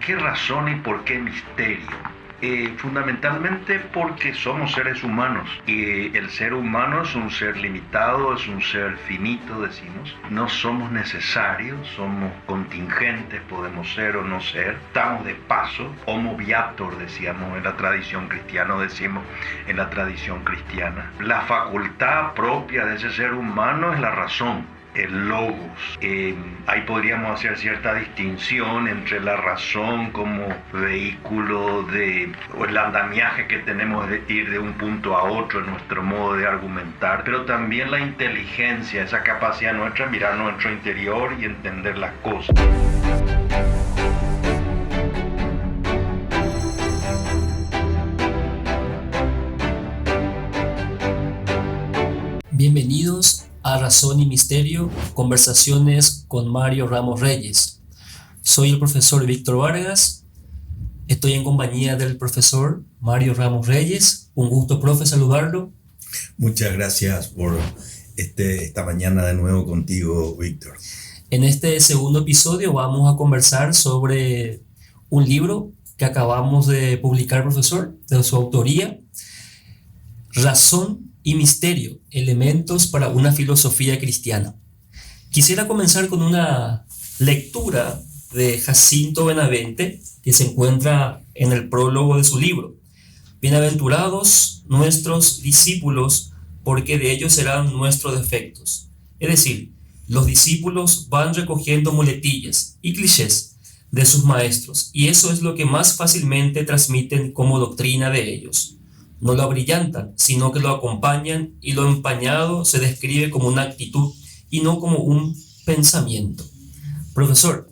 qué razón y por qué misterio? Fundamentalmente porque somos seres humanos y el ser humano es un ser limitado, es un ser finito, decimos. No somos necesarios, somos contingentes, podemos ser o no ser. Estamos de paso, homo viator decíamos en la tradición cristiana, decimos en la tradición cristiana. La facultad propia de ese ser humano es la razón. El logos. Ahí podríamos hacer cierta distinción entre la razón como vehículo o el andamiaje que tenemos de ir de un punto a otro en nuestro modo de argumentar, pero también la inteligencia, esa capacidad nuestra de mirar nuestro interior y entender las cosas. Bienvenidos a Razón y Misterio, conversaciones con Mario Ramos Reyes. Soy el profesor Víctor Vargas, estoy en compañía del profesor Mario Ramos Reyes. Un gusto, profe, saludarlo. Muchas gracias por esta mañana de nuevo contigo, Víctor. En este segundo episodio vamos a conversar sobre un libro que acabamos de publicar, profesor, de su autoría, Razón y Misterio, elementos para una filosofía cristiana. Quisiera comenzar con una lectura de Jacinto Benavente, que se encuentra en el prólogo de su libro. Bienaventurados nuestros discípulos, porque de ellos serán nuestros defectos. Es decir, los discípulos van recogiendo muletillas y clichés de sus maestros, y eso es lo que más fácilmente transmiten como doctrina de ellos. No lo abrillantan, sino que lo acompañan, y lo empañado se describe como una actitud y no como un pensamiento. Profesor,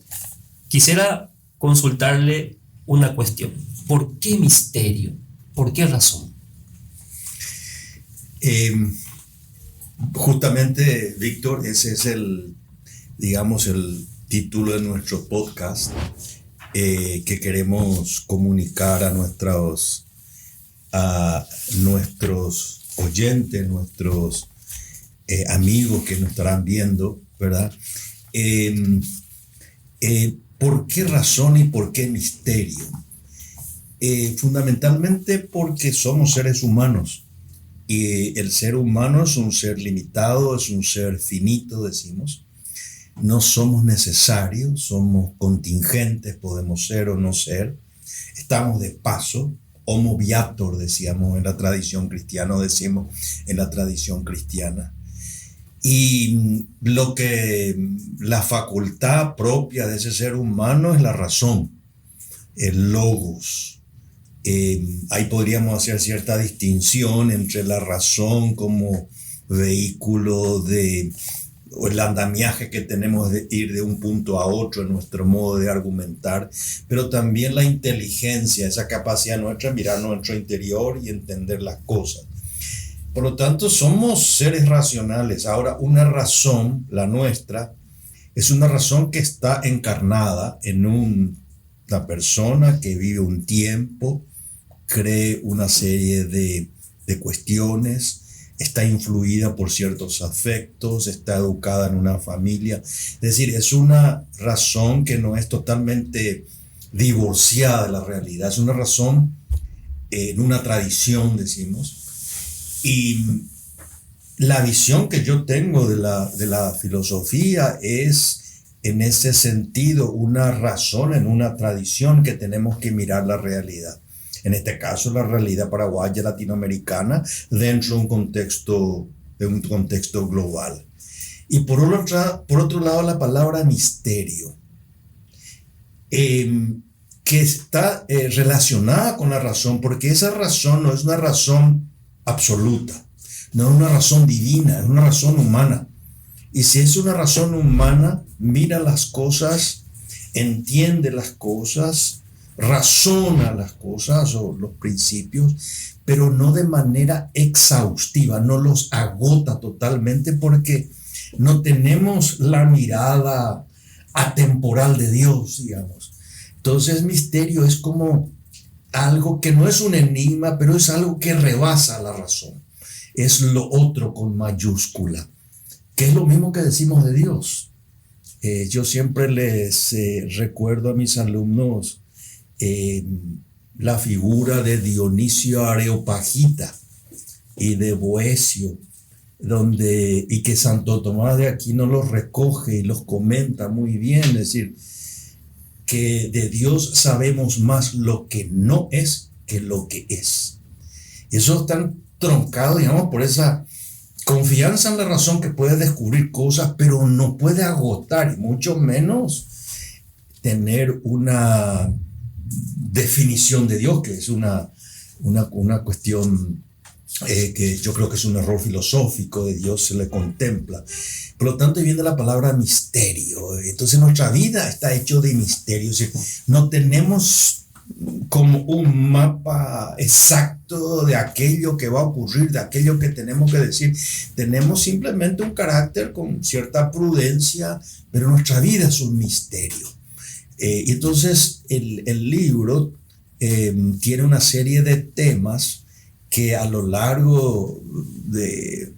quisiera consultarle una cuestión. ¿Por qué misterio? ¿Por qué razón? Justamente, Víctor, ese es el título de nuestro podcast que queremos comunicar a nuestros oyentes, nuestros amigos que nos estarán viendo, ¿verdad? ¿Por qué razón y por qué misterio? Fundamentalmente porque somos seres humanos y el ser humano es un ser limitado, es un ser finito, decimos. No somos necesarios, somos contingentes, podemos ser o no ser. Estamos de paso. Homo viator, decíamos en la tradición cristiana, decimos en la tradición cristiana. Y la facultad propia de ese ser humano es la razón, el logos. Ahí podríamos hacer cierta distinción entre la razón como vehículo o el andamiaje que tenemos de ir de un punto a otro en nuestro modo de argumentar, pero también la inteligencia, esa capacidad nuestra de mirar nuestro interior y entender las cosas. Por lo tanto, somos seres racionales. Ahora, una razón, la nuestra, es una razón que está encarnada en una persona que vive un tiempo, cree una serie de cuestiones, está influida por ciertos afectos, está educada en una familia. Es decir, es una razón que no es totalmente divorciada de la realidad, es una razón en una tradición, decimos. Y la visión que yo tengo de la filosofía es, en ese sentido, una razón en una tradición que tenemos que mirar la realidad. En este caso, la realidad paraguaya latinoamericana dentro de un contexto global. Y por otro lado, la palabra misterio, que está relacionada con la razón, porque esa razón no es una razón absoluta, no es una razón divina, es una razón humana. Y si es una razón humana, mira las cosas, entiende las cosas, razona las cosas o los principios, pero no de manera exhaustiva, no los agota totalmente porque no tenemos la mirada atemporal de Dios, digamos. Entonces, misterio es como algo que no es un enigma, pero es algo que rebasa la razón. Es lo otro con mayúscula, que es lo mismo que decimos de Dios. Yo siempre les recuerdo a mis alumnos eh, la figura de Dionisio Areopagita y de Boecio, y que Santo Tomás de Aquino los recoge y los comenta muy bien, es decir, que de Dios sabemos más lo que no es que lo que es. Eso está troncado, digamos, por esa confianza en la razón que puede descubrir cosas, pero no puede agotar, y mucho menos tener una definición de Dios, que es una cuestión que yo creo que es un error filosófico. De Dios se le contempla. Por lo tanto, viene la palabra misterio. Entonces, nuestra vida está hecho de misterio. Es decir, no tenemos como un mapa exacto de aquello que va a ocurrir, de aquello que tenemos que decir. Tenemos simplemente un carácter con cierta prudencia, pero nuestra vida es un misterio. Y entonces, el libro tiene una serie de temas que a lo largo de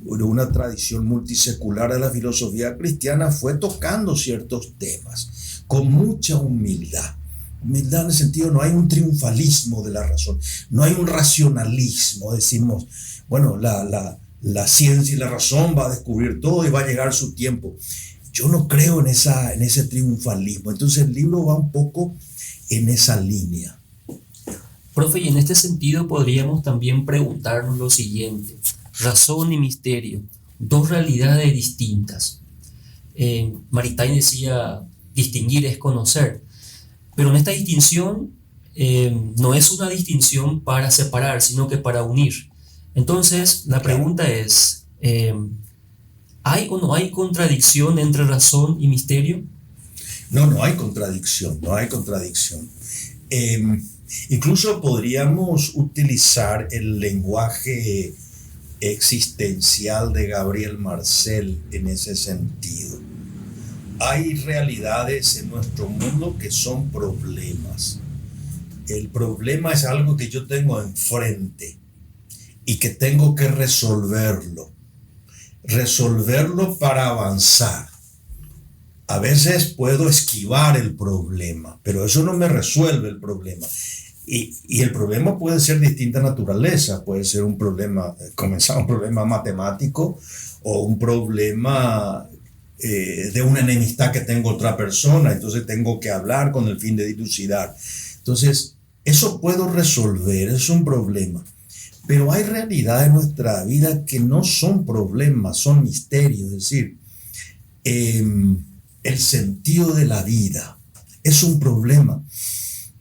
una tradición multisecular de la filosofía cristiana fue tocando ciertos temas con mucha humildad. Humildad en el sentido, no hay un triunfalismo de la razón, no hay un racionalismo. Decimos, bueno, la ciencia y la razón va a descubrir todo y va a llegar su tiempo. Yo no creo en ese triunfalismo. Entonces el libro va un poco en esa línea. Profe, y en este sentido podríamos también preguntarnos lo siguiente: razón y misterio, dos realidades distintas. Maritain decía, distinguir es conocer, pero en esta distinción no es una distinción para separar, sino que para unir. Entonces, la pregunta es, ¿hay o no hay contradicción entre razón y misterio? No hay contradicción, no hay contradicción. Incluso podríamos utilizar el lenguaje existencial de Gabriel Marcel en ese sentido. Hay realidades en nuestro mundo que son problemas. El problema es algo que yo tengo enfrente y que tengo que resolverlo para avanzar. A veces puedo esquivar el problema, pero eso no me resuelve el problema. Y el problema puede ser de distinta naturaleza. Puede ser un problema, comenzar un problema matemático o un problema de una enemistad que tengo otra persona. Entonces tengo que hablar con el fin de dilucidar. Entonces, eso puedo resolver, es un problema. Pero hay realidades en nuestra vida que no son problemas, son misterios. Es decir, el sentido de la vida es un problema.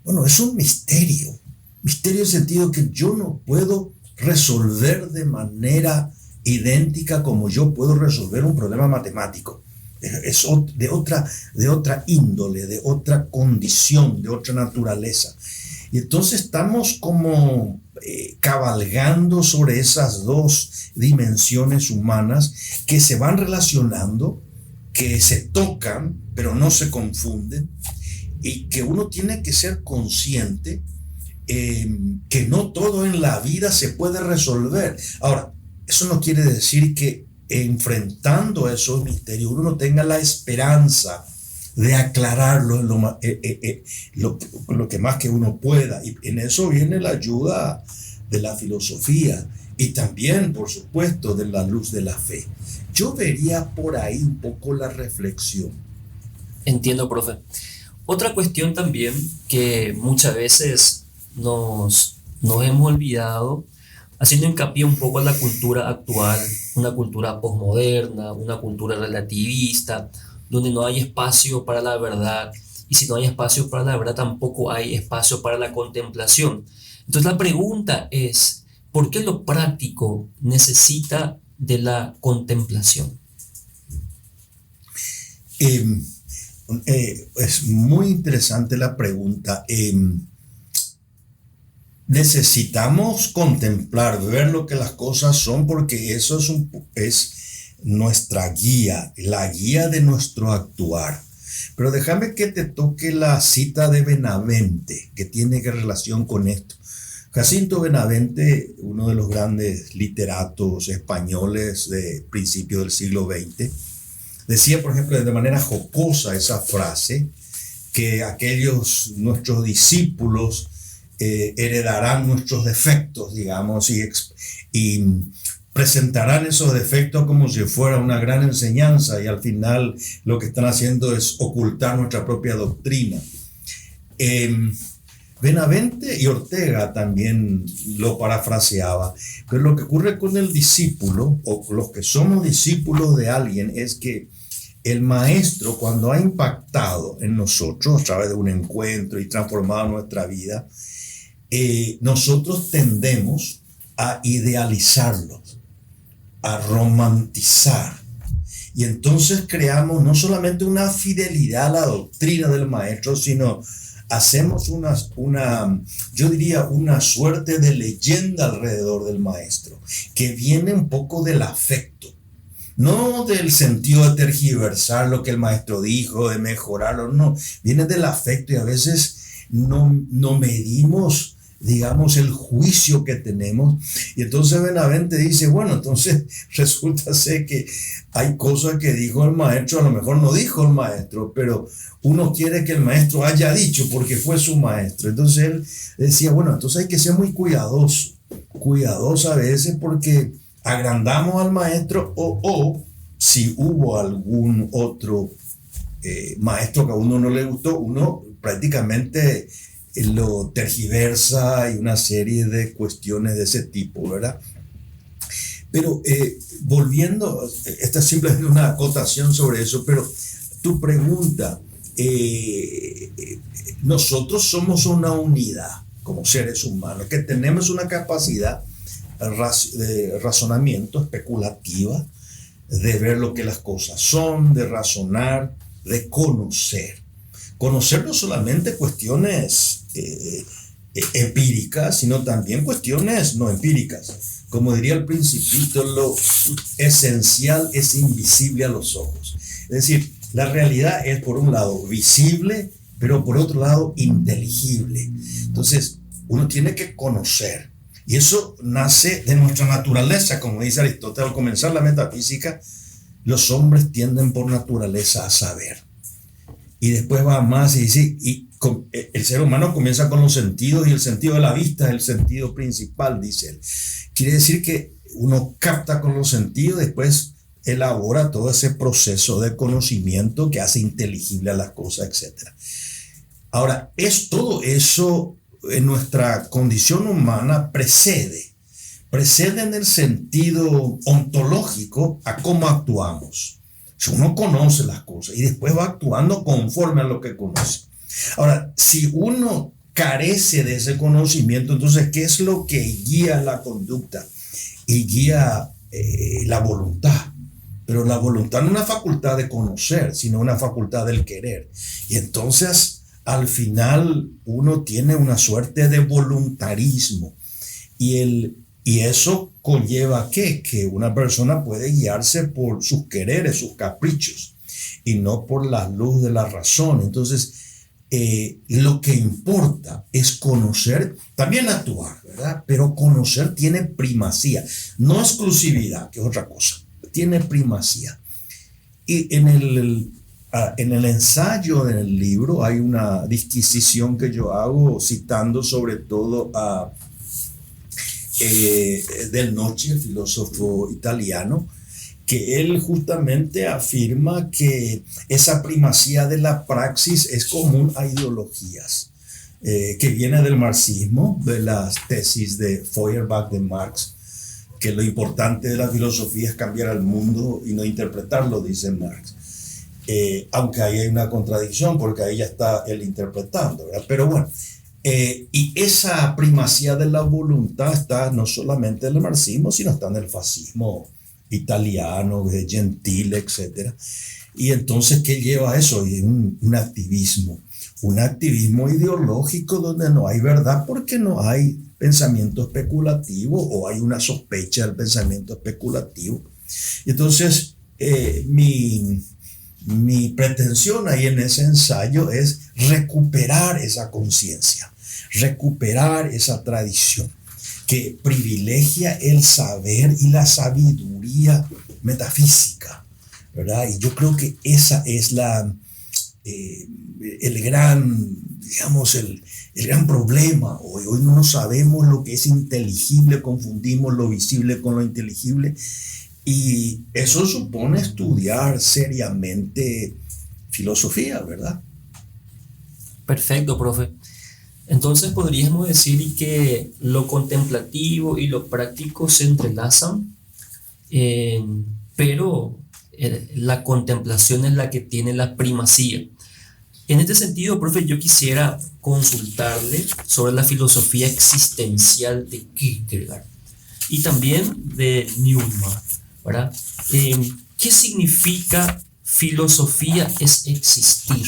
Bueno, es un misterio. Misterio en el sentido que yo no puedo resolver de manera idéntica como yo puedo resolver un problema matemático. Es de otra índole, de otra condición, de otra naturaleza. Y entonces estamos como cabalgando sobre esas dos dimensiones humanas que se van relacionando, que se tocan, pero no se confunden, y que uno tiene que ser consciente que no todo en la vida se puede resolver. Ahora, eso no quiere decir que enfrentando esos misterios uno no tenga la esperanza de aclararlo lo que más que uno pueda. Y en eso viene la ayuda de la filosofía y también, por supuesto, de la luz de la fe. Yo vería por ahí un poco la reflexión. Entiendo, profe. Otra cuestión también que muchas veces nos hemos olvidado, haciendo hincapié un poco en la cultura actual, una cultura posmoderna, una cultura relativista, donde no hay espacio para la verdad, y si no hay espacio para la verdad tampoco hay espacio para la contemplación. Entonces la pregunta es, ¿por qué lo práctico necesita de la contemplación? Es muy interesante la pregunta. Necesitamos contemplar, ver lo que las cosas son, porque eso es nuestra guía, la guía de nuestro actuar. Pero déjame que te toque la cita de Benavente, que tiene relación con esto. Jacinto Benavente, uno de los grandes literatos españoles de principios del siglo XX, decía, por ejemplo, de manera jocosa esa frase, que aquellos nuestros discípulos heredarán nuestros defectos, digamos, y presentarán esos defectos como si fuera una gran enseñanza, y al final lo que están haciendo es ocultar nuestra propia doctrina. Benavente y Ortega también lo parafraseaba, pero lo que ocurre con el discípulo, o los que somos discípulos de alguien, es que el maestro, cuando ha impactado en nosotros a través de un encuentro y transformado nuestra vida, nosotros tendemos a idealizarlos, a romantizar, y entonces creamos no solamente una fidelidad a la doctrina del maestro, sino hacemos yo diría, una suerte de leyenda alrededor del maestro, que viene un poco del afecto, no del sentido de tergiversar lo que el maestro dijo, de mejorarlo, no, viene del afecto, y a veces no medimos, digamos, el juicio que tenemos. Y entonces Benavente dice, bueno, entonces resulta ser que hay cosas que dijo el maestro, a lo mejor no dijo el maestro, pero uno quiere que el maestro haya dicho porque fue su maestro. Entonces él decía, bueno, entonces hay que ser muy cuidadoso a veces, porque agrandamos al maestro, o si hubo algún otro maestro que a uno no le gustó, uno prácticamente lo tergiversa, y una serie de cuestiones de ese tipo, ¿verdad? Pero volviendo, esta es simplemente una acotación sobre eso, pero tu pregunta, nosotros somos una unidad como seres humanos, que tenemos una capacidad de razonamiento especulativa, de ver lo que las cosas son, de razonar, de conocer. Conocer no solamente cuestiones empíricas, sino también cuestiones no empíricas. Como diría el Principito, lo esencial es invisible a los ojos. Es decir, la realidad es, por un lado, visible, pero por otro lado, inteligible. Entonces, uno tiene que conocer. Y eso nace de nuestra naturaleza, como dice Aristóteles, al comenzar la metafísica, los hombres tienden por naturaleza a saber. Y después va más y dice, el ser humano comienza con los sentidos, y el sentido de la vista es el sentido principal, dice él. Quiere decir que uno capta con los sentidos, después elabora todo ese proceso de conocimiento que hace inteligible a las cosas, etc. Ahora, todo eso en nuestra condición humana precede en el sentido ontológico a cómo actuamos. Si uno conoce las cosas y después va actuando conforme a lo que conoce. Ahora, si uno carece de ese conocimiento, entonces, ¿qué es lo que guía la conducta? Y guía la voluntad. Pero la voluntad no es una facultad de conocer, sino una facultad del querer. Y entonces, al final, uno tiene una suerte de voluntarismo. Y eso conlleva que una persona puede guiarse por sus quereres, sus caprichos, y no por la luz de la razón. Entonces, lo que importa es conocer, también actuar, ¿verdad? Pero conocer tiene primacía, no exclusividad, que es otra cosa, tiene primacía. Y en el ensayo del libro hay una disquisición que yo hago citando sobre todo a Del Noce, el filósofo italiano, que él justamente afirma que esa primacía de la praxis es común a ideologías, que viene del marxismo, de las tesis de Feuerbach de Marx, que lo importante de la filosofía es cambiar al mundo y no interpretarlo, dice Marx. Aunque ahí hay una contradicción, porque ahí ya está él interpretando, ¿verdad? Pero bueno, y esa primacía de la voluntad está no solamente en el marxismo, sino está en el fascismo italiano, de Gentile, etc. Y entonces, ¿qué lleva a eso? Y un activismo ideológico donde no hay verdad, porque no hay pensamiento especulativo, o hay una sospecha del pensamiento especulativo. Y entonces, mi pretensión ahí en ese ensayo es recuperar esa conciencia, recuperar esa tradición que privilegia el saber y la sabiduría metafísica, ¿verdad? Y yo creo que esa es el gran, digamos, el gran problema. Hoy no sabemos lo que es inteligible, confundimos lo visible con lo inteligible, y eso supone estudiar seriamente filosofía, ¿verdad? Perfecto, profe. Entonces podríamos decir que lo contemplativo y lo práctico se entrelazan, pero la contemplación es la que tiene la primacía. En este sentido, profe, yo quisiera consultarle sobre la filosofía existencial de Kierkegaard y también de Newman, ¿verdad? ¿Qué significa filosofía es existir?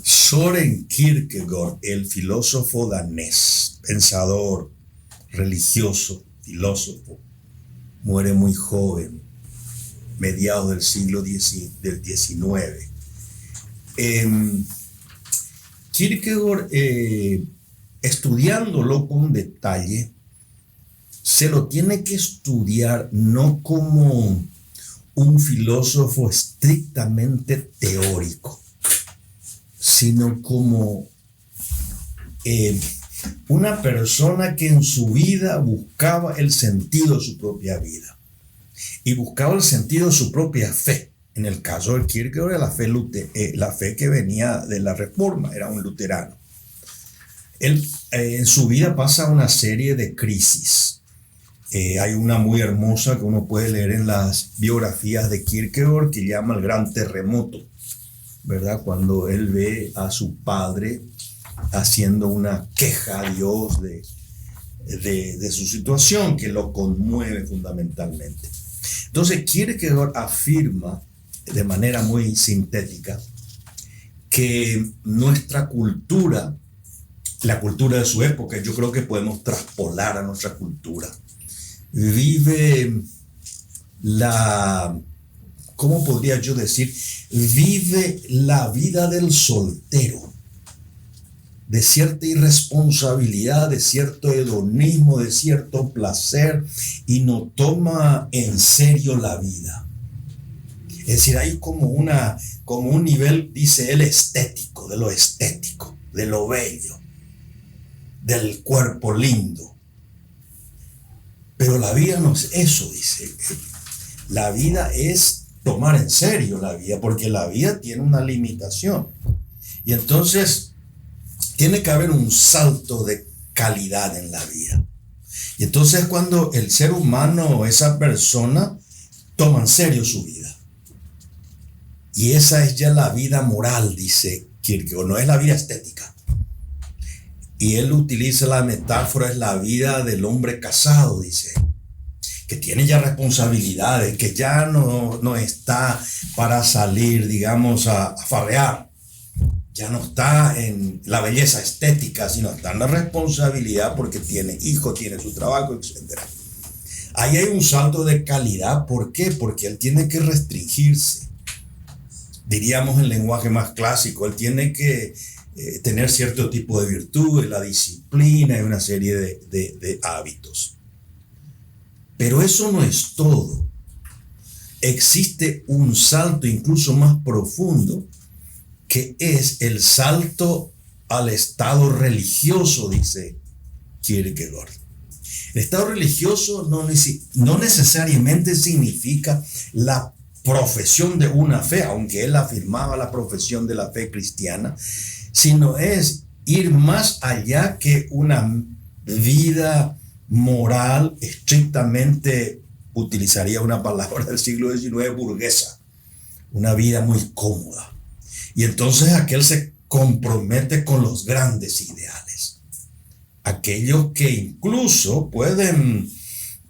Søren Kierkegaard, el filósofo danés, pensador, religioso, filósofo, muere muy joven, mediados del siglo XIX. Kierkegaard, estudiándolo con detalle, se lo tiene que estudiar no como un filósofo estrictamente teórico, sino como una persona que en su vida buscaba el sentido de su propia vida y buscaba el sentido de su propia fe. En el caso de Kierkegaard, la fe que venía de la Reforma, era un luterano. Él en su vida pasa una serie de crisis. Hay una muy hermosa que uno puede leer en las biografías de Kierkegaard que llama el Gran Terremoto, ¿verdad? Cuando él ve a su padre haciendo una queja a Dios de su situación, que lo conmueve fundamentalmente. Entonces Kierkegaard afirma de manera muy sintética que nuestra cultura, la cultura de su época, yo creo que podemos traspolar a nuestra cultura, vive ¿cómo podría yo decir? Vive la vida del soltero, de cierta irresponsabilidad, de cierto hedonismo, de cierto placer, y no toma en serio la vida. Es decir, hay como un nivel, dice él, estético, de lo bello, del cuerpo lindo. Pero la vida no es eso, dice. La vida es tomar en serio la vida, porque la vida tiene una limitación. Y entonces tiene que haber un salto de calidad en la vida. Y entonces cuando el ser humano, esa persona, toma en serio su vida. Y esa es ya la vida moral, dice Kierkegaard, no es la vida estética. Y él utiliza la metáfora, es la vida del hombre casado, dice, que tiene ya responsabilidades, que ya no está para salir, digamos, a farrear. Ya no está en la belleza estética, sino está en la responsabilidad porque tiene hijos, tiene su trabajo, etc. Ahí hay un salto de calidad. ¿Por qué? Porque él tiene que restringirse. Diríamos en lenguaje más clásico, él tiene que tener cierto tipo de virtudes, la disciplina y una serie de hábitos. Pero eso no es todo. Existe un salto incluso más profundo, que es el salto al estado religioso, dice Kierkegaard. El estado religioso no necesariamente significa la profesión de una fe, aunque él afirmaba la profesión de la fe cristiana, sino es ir más allá que una vida moral estrictamente, utilizaría una palabra del siglo XIX, burguesa, una vida muy cómoda. Y entonces aquel se compromete con los grandes ideales, aquellos que incluso pueden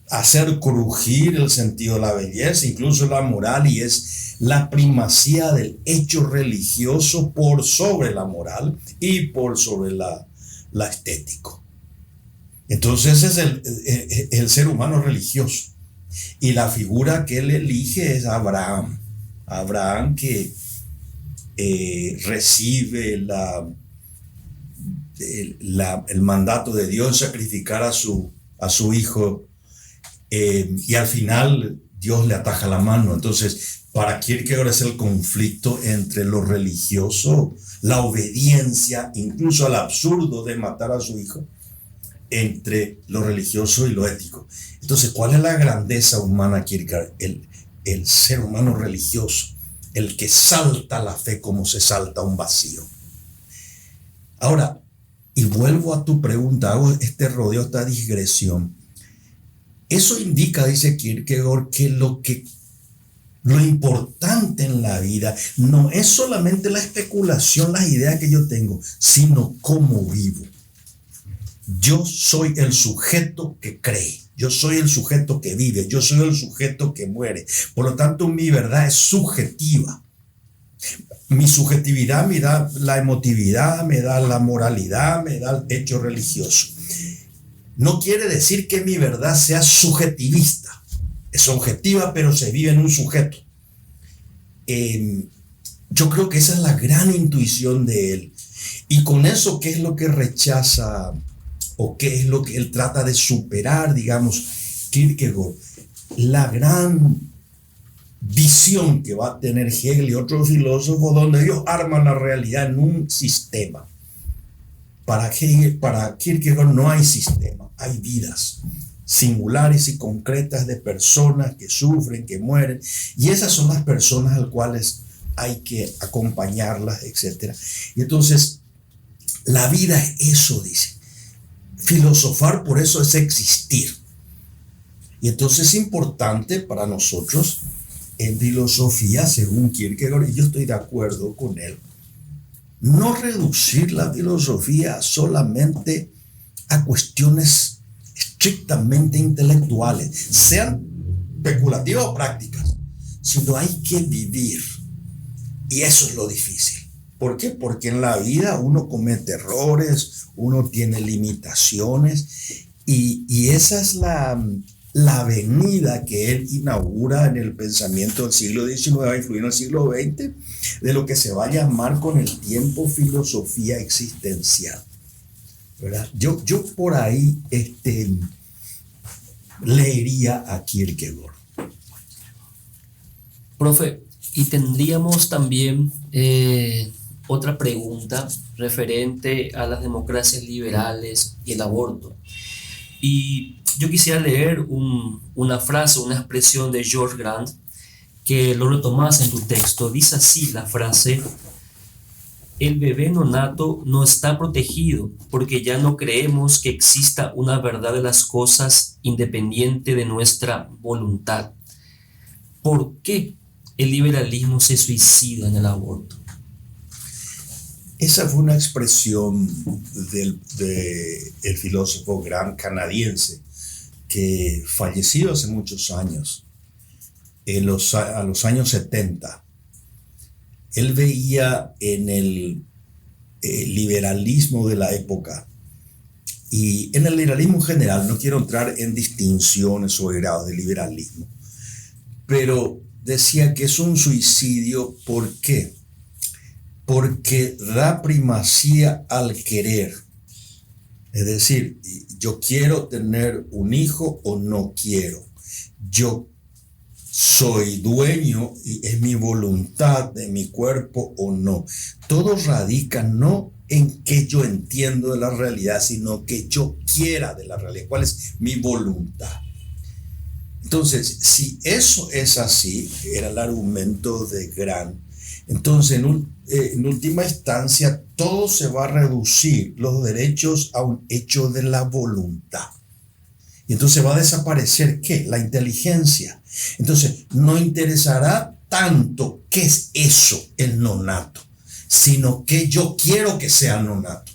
hacer crujir el sentido de la belleza, incluso la moral, y es la primacía del hecho religioso por sobre la moral y por sobre la estético. Entonces es el ser humano religioso. Y la figura que él elige es Abraham. Abraham que recibe el mandato de Dios, sacrificar a su hijo, y al final Dios le ataja la mano. Entonces, para Kierkegaard es el conflicto entre lo religioso, la obediencia, incluso al absurdo de matar a su hijo, entre lo religioso y lo ético. Entonces, ¿cuál es la grandeza humana, Kierkegaard? El ser humano religioso, el que salta la fe como se salta un vacío. Ahora, y vuelvo a tu pregunta, hago este rodeo, esta digresión. Eso indica, dice Kierkegaard, que lo importante en la vida no es solamente la especulación, las ideas que yo tengo, sino cómo vivo. Yo soy el sujeto que cree, yo soy el sujeto que vive, yo soy el sujeto que muere. Por lo tanto, mi verdad es subjetiva. Mi subjetividad me da la emotividad, me da la moralidad, me da el hecho religioso. No quiere decir que mi verdad sea subjetivista. Es objetiva, pero se vive en un sujeto. Yo creo que esa es la gran intuición de él. Y con eso, ¿qué es lo que rechaza o qué es lo que él trata de superar, digamos, Kierkegaard? La gran visión que va a tener Hegel y otros filósofos, donde ellos arman la realidad en un sistema. Para Kierkegaard no hay sistema, hay vidas singulares y concretas de personas que sufren, que mueren, y esas son las personas a las cuales hay que acompañarlas, etc. Y entonces, la vida es eso, dice. Filosofar por eso es existir. Y entonces es importante para nosotros en filosofía, según Kierkegaard, y yo estoy de acuerdo con él, no reducir la filosofía solamente a cuestiones estrictamente intelectuales, sean especulativas o prácticas, sino hay que vivir. Y eso es lo difícil. ¿Por qué? Porque en la vida uno comete errores, uno tiene limitaciones, y esa es la avenida que él inaugura en el pensamiento del siglo XIX, influyendo en el siglo XX, de lo que se va a llamar con el tiempo filosofía existencial, ¿verdad? Yo por ahí leería a Kierkegaard. Profe, y tendríamos también otra pregunta referente a las democracias liberales y el aborto. Y yo quisiera leer una frase, una expresión de George Grant, que lo retomas en tu texto. Dice así la frase: el bebé nonato no está protegido porque ya no creemos que exista una verdad de las cosas independiente de nuestra voluntad. ¿Por qué el liberalismo se suicida en el aborto? Esa fue una expresión del filósofo gran canadiense que falleció hace muchos años, a los años 70. Él veía en el liberalismo de la época y en el liberalismo en general, no quiero entrar en distinciones o grados de liberalismo, pero decía que es un suicidio. ¿Por qué? Porque da primacía al querer. Es decir, yo quiero tener un hijo o no quiero. Yo soy dueño y es mi voluntad de mi cuerpo o no. Todo radica no en que yo entiendo de la realidad, sino que yo quiera de la realidad. ¿Cuál es mi voluntad? Entonces, si eso es así, era el argumento de Grant, entonces en última instancia todo se va a reducir los derechos a un hecho de la voluntad. Y entonces va a desaparecer ¿qué? La inteligencia. Entonces no interesará tanto qué es eso, el nonato, sino que yo quiero que sea nonato.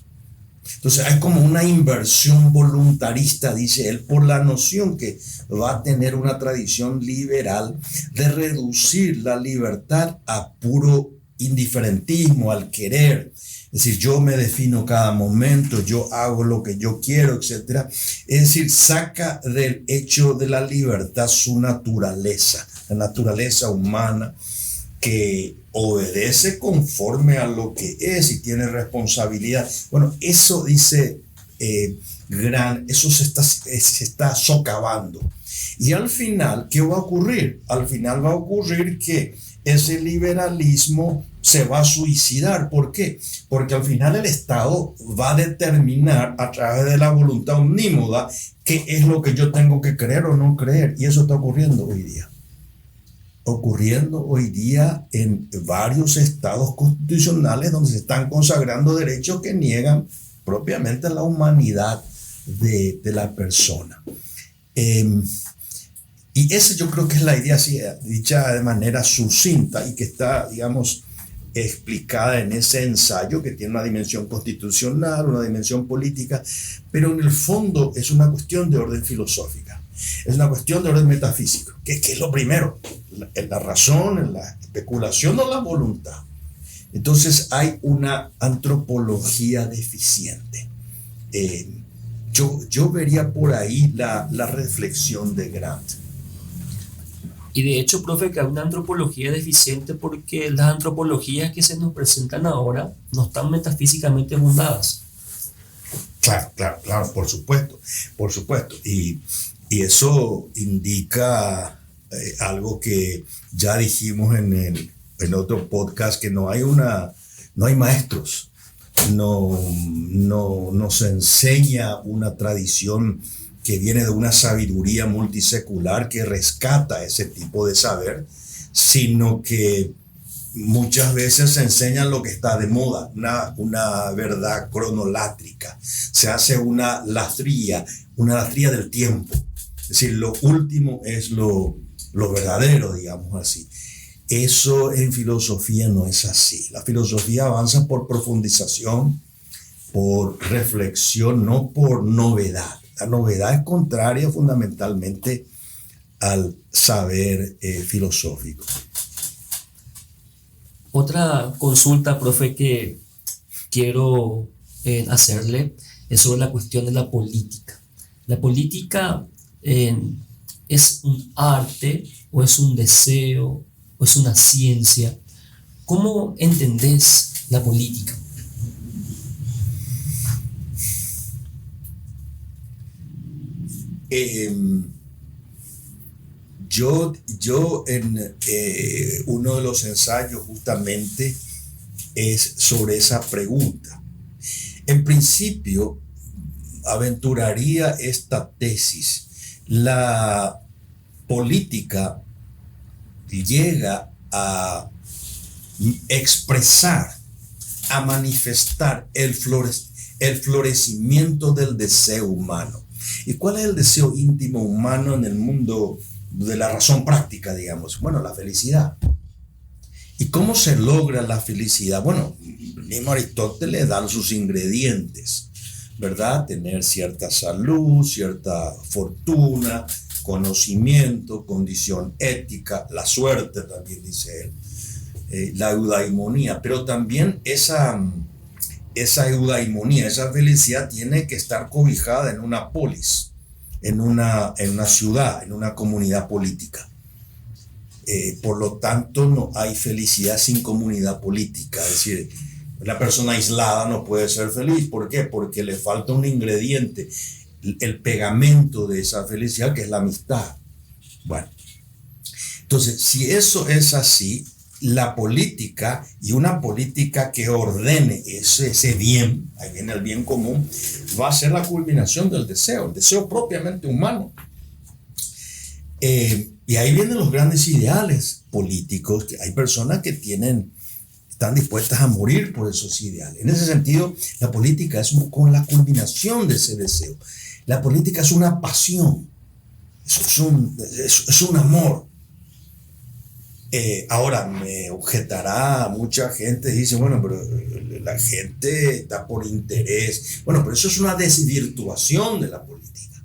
Entonces hay como una inversión voluntarista, dice él, por la noción que va a tener una tradición liberal de reducir la libertad a puro indiferentismo, al querer. Es decir, yo me defino cada momento, yo hago lo que yo quiero, etc. Es decir, saca del hecho de la libertad su naturaleza, la naturaleza humana que obedece conforme a lo que es y tiene responsabilidad. Bueno, eso dice eso se está socavando. Y al final, ¿qué va a ocurrir? Al final va a ocurrir que ese liberalismo se va a suicidar. ¿Por qué? Porque al final el Estado va a determinar a través de la voluntad omnímoda qué es lo que yo tengo que creer o no creer. Y eso está ocurriendo hoy día. Ocurriendo hoy día en varios estados constitucionales donde se están consagrando derechos que niegan propiamente la humanidad de la persona. Y esa yo creo que es la idea así, dicha de manera sucinta y que está, digamos, explicada en ese ensayo que tiene una dimensión constitucional, una dimensión política, pero en el fondo es una cuestión de orden filosófica, es una cuestión de orden metafísico, que es lo primero, la razón, la especulación o la voluntad. Entonces hay una antropología deficiente. Yo vería por ahí la reflexión de Grant. Y de hecho, profe, que hay una antropología deficiente porque las antropologías que se nos presentan ahora no están metafísicamente fundadas. Claro, por supuesto. Y eso indica algo que ya dijimos en otro podcast, que no hay maestros, no se enseña una tradición que viene de una sabiduría multisecular que rescata ese tipo de saber, sino que muchas veces se enseña lo que está de moda, una verdad cronolátrica. Se hace una lastría del tiempo. Es decir, lo último es lo verdadero, digamos así. Eso en filosofía no es así. La filosofía avanza por profundización, por reflexión, no por novedad. La novedad es contraria fundamentalmente al saber filosófico. Otra consulta, profe, que quiero hacerle es sobre la cuestión de la política. ¿La política es un arte o es un deseo o es una ciencia? ¿Cómo entendés la política? Yo en uno de los ensayos justamente es sobre esa pregunta. En principio, aventuraría esta tesis. La política llega a expresar, a manifestar el florecimiento del deseo humano. ¿Y cuál es el deseo íntimo humano en el mundo de la razón práctica, digamos? Bueno, la felicidad. ¿Y cómo se logra la felicidad? Bueno, el mismo Aristóteles da sus ingredientes, ¿verdad? Tener cierta salud, cierta fortuna, conocimiento, condición ética, la suerte también dice él, la eudaimonía, pero también esa eudaimonía, esa felicidad tiene que estar cobijada en una polis, en una ciudad, en una comunidad política. Por lo tanto, no hay felicidad sin comunidad política. Es decir, la persona aislada no puede ser feliz. ¿Por qué? Porque le falta un ingrediente, el pegamento de esa felicidad, que es la amistad. Bueno, entonces, si eso es así, la política, y una política que ordene ese bien, ahí viene el bien común, va a ser la culminación del deseo, el deseo propiamente humano. Y ahí vienen los grandes ideales políticos, que hay personas que están dispuestas a morir por esos ideales. En ese sentido, la política es con la culminación de ese deseo. La política es una pasión, es un amor. Ahora me objetará mucha gente, dice, bueno, pero la gente está por interés. Bueno, pero eso es una desvirtuación de la política.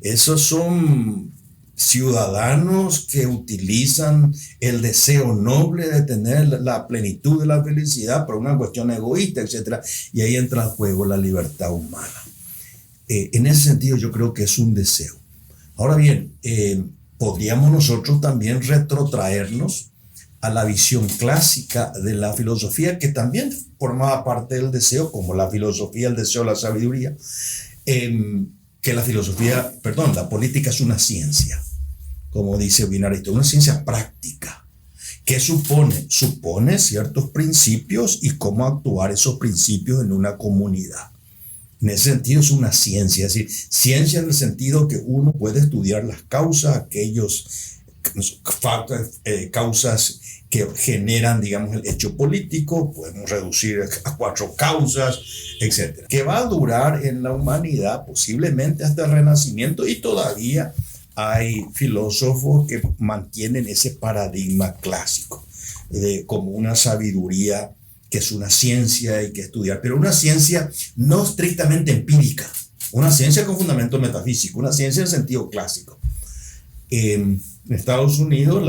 Esos son ciudadanos que utilizan el deseo noble de tener la plenitud de la felicidad por una cuestión egoísta, etc. Y ahí entra en juego la libertad humana. En ese sentido yo creo que es un deseo. Ahora bien, podríamos nosotros también retrotraernos a la visión clásica de la filosofía, que también formaba parte del deseo, como la filosofía, el deseo, la sabiduría. Que la política es una ciencia, como dice bien Aristóteles, una ciencia práctica. ¿Qué supone? Supone ciertos principios y cómo actuar esos principios en una comunidad. En ese sentido es una ciencia, es decir, ciencia en el sentido que uno puede estudiar las causas, causas que generan, digamos, el hecho político, podemos reducir a 4 causas, etc. Que va a durar en la humanidad posiblemente hasta el Renacimiento, y todavía hay filósofos que mantienen ese paradigma clásico como una sabiduría que es una ciencia y que estudiar, pero una ciencia no estrictamente empírica, una ciencia con fundamento metafísico, una ciencia en sentido clásico. En Estados Unidos,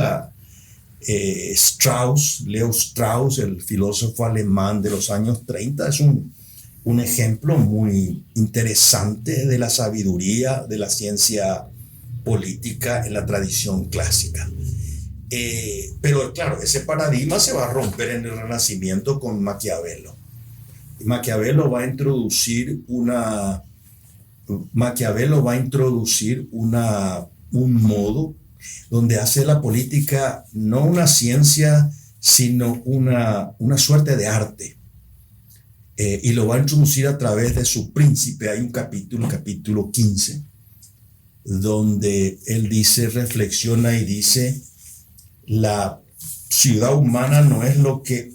Leo Strauss, el filósofo alemán de los años 30, es un ejemplo muy interesante de la sabiduría de la ciencia política en la tradición clásica. Pero claro, ese paradigma se va a romper en el Renacimiento con Maquiavelo. Maquiavelo va a introducir un modo donde hace la política no una ciencia, sino una suerte de arte. Y lo va a introducir a través de su príncipe. Hay un capítulo 15, donde él reflexiona y dice: la ciudad humana no es lo que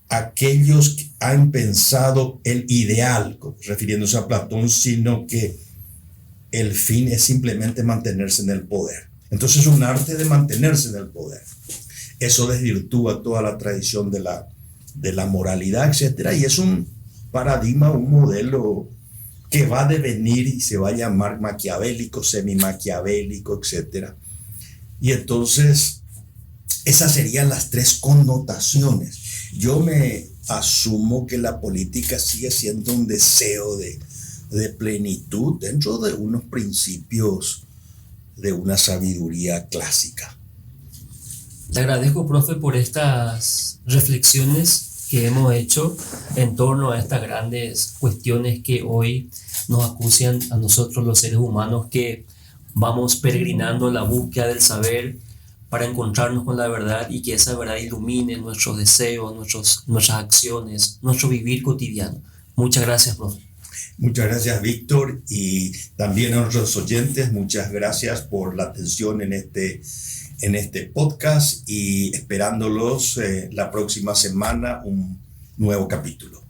aquellos que han pensado el ideal, refiriéndose a Platón, sino que el fin es simplemente mantenerse en el poder. Entonces es un arte de mantenerse en el poder. Eso desvirtúa toda la tradición de la moralidad, etc. Y es un paradigma, un modelo que va a devenir y se va a llamar maquiavélico, semi-maquiavélico, etc. Y entonces esas serían las 3 connotaciones. Yo me asumo que la política sigue siendo un deseo de plenitud dentro de unos principios de una sabiduría clásica. Le agradezco, profe, por estas reflexiones que hemos hecho en torno a estas grandes cuestiones que hoy nos acucian a nosotros los seres humanos, que vamos peregrinando en la búsqueda del saber para encontrarnos con la verdad, y que esa verdad ilumine nuestros deseos, nuestras acciones, nuestro vivir cotidiano. Muchas gracias, profe. Muchas gracias, Víctor, y también a nuestros oyentes, muchas gracias por la atención en este podcast, y esperándolos la próxima semana un nuevo capítulo.